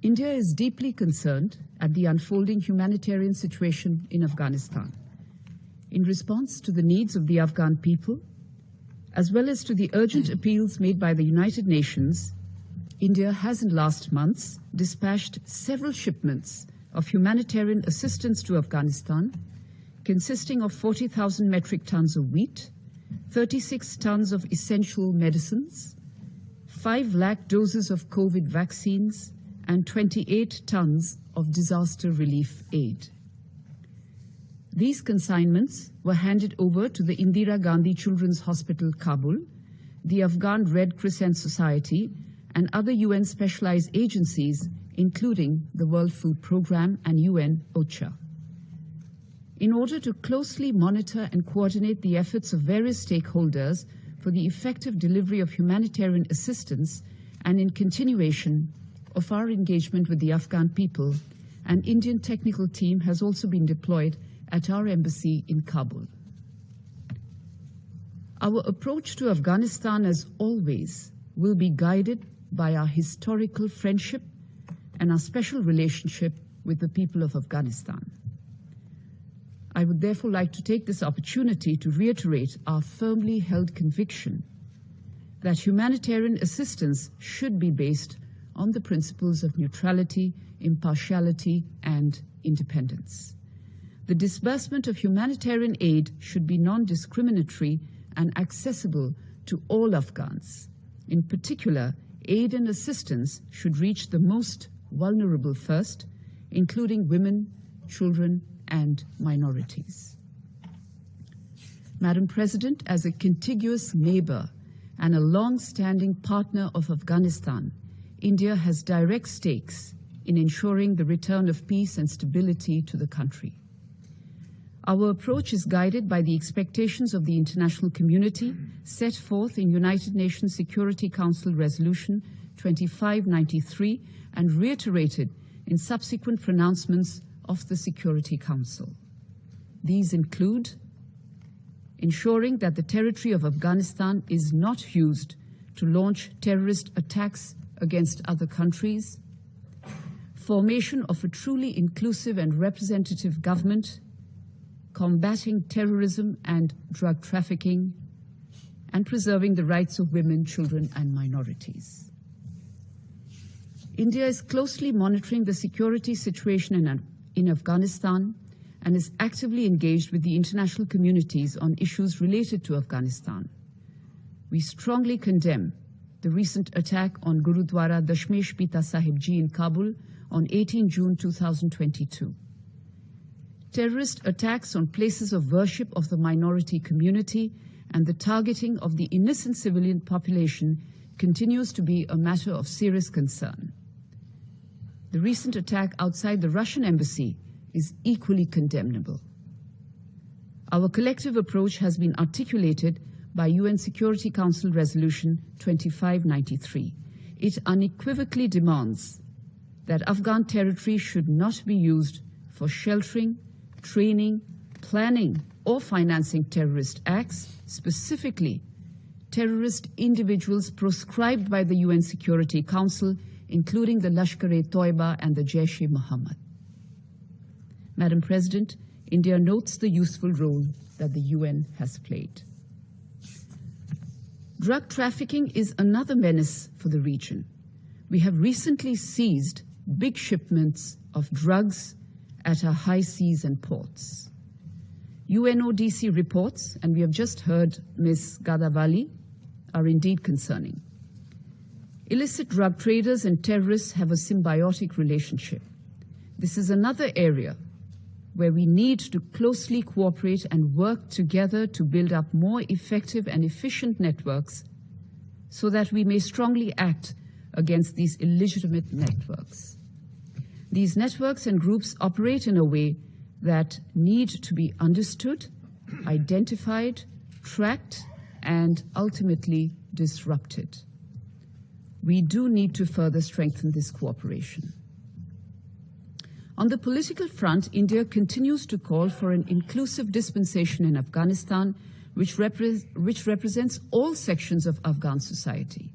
India is deeply concerned at the unfolding humanitarian situation in Afghanistan. In response to the needs of the Afghan people, as well as to the urgent appeals made by the United Nations, India has in last months dispatched several shipments of humanitarian assistance to Afghanistan, consisting of 40,000 metric tons of wheat, 36 tons of essential medicines, 5 lakh doses of COVID vaccines, and 28 tons of disaster relief aid. These consignments were handed over to the Indira Gandhi Children's Hospital, Kabul, the Afghan Red Crescent Society, and other UN specialized agencies, including the World Food Programme and UN OCHA. In order to closely monitor and coordinate the efforts of various stakeholders for the effective delivery of humanitarian assistance, and in continuation of our engagement with the Afghan people, an Indian technical team has also been deployed at our embassy in Kabul. Our approach to Afghanistan, as always, will be guided by our historical friendship and our special relationship with the people of Afghanistan. I would therefore like to take this opportunity to reiterate our firmly held conviction that humanitarian assistance should be based on the principles of neutrality, impartiality, and independence. The disbursement of humanitarian aid should be non-discriminatory and accessible to all Afghans. In particular, aid and assistance should reach the most vulnerable first, including women, children, and minorities. Madam President, as a contiguous neighbor and a long-standing partner of Afghanistan, India has direct stakes in ensuring the return of peace and stability to the country. Our approach is guided by the expectations of the international community set forth in United Nations Security Council Resolution 2593 and reiterated in subsequent pronouncements of the Security Council. These include ensuring that the territory of Afghanistan is not used to launch terrorist attacks against other countries, formation of a truly inclusive and representative government, combating terrorism and drug trafficking, and preserving the rights of women, children, and minorities. India is closely monitoring the security situation in Afghanistan and is actively engaged with the international communities on issues related to Afghanistan. We strongly condemn the recent attack on Gurudwara Dashmesh Pita Sahib Ji in Kabul on 18 June 2022. Terrorist attacks on places of worship of the minority community and the targeting of the innocent civilian population continues to be a matter of serious concern. The recent attack outside the Russian embassy is equally condemnable. Our collective approach has been articulated by UN Security Council Resolution 2593. It unequivocally demands that Afghan territory should not be used for sheltering, training, planning, or financing terrorist acts, specifically terrorist individuals proscribed by the UN Security Council, including the Lashkar-e-Toiba and the Jaish-e-Mohammed. Madam President, India notes the useful role that the UN has played. Drug trafficking is another menace for the region. We have recently seized big shipments of drugs at our high seas and ports. UNODC reports, and we have just heard Ms. Gadawali, are indeed concerning. Illicit drug traders and terrorists have a symbiotic relationship. This is another area where we need to closely cooperate and work together to build up more effective and efficient networks so that we may strongly act against these illegitimate networks. These networks and groups operate in a way that need to be understood, identified, tracked, and ultimately disrupted. We do need to further strengthen this cooperation. On the political front, India continues to call for an inclusive dispensation in Afghanistan, which represents all sections of Afghan society.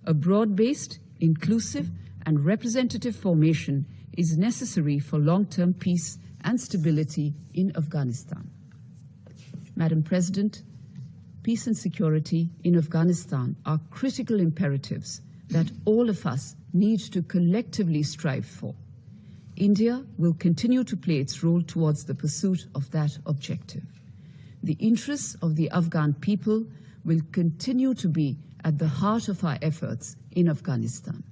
A broad-based, inclusive, and representative formation is necessary for long-term peace and stability in Afghanistan. Madam President, peace and security in Afghanistan are critical imperatives that all of us need to collectively strive for. India will continue to play its role towards the pursuit of that objective. The interests of the Afghan people will continue to be at the heart of our efforts in Afghanistan.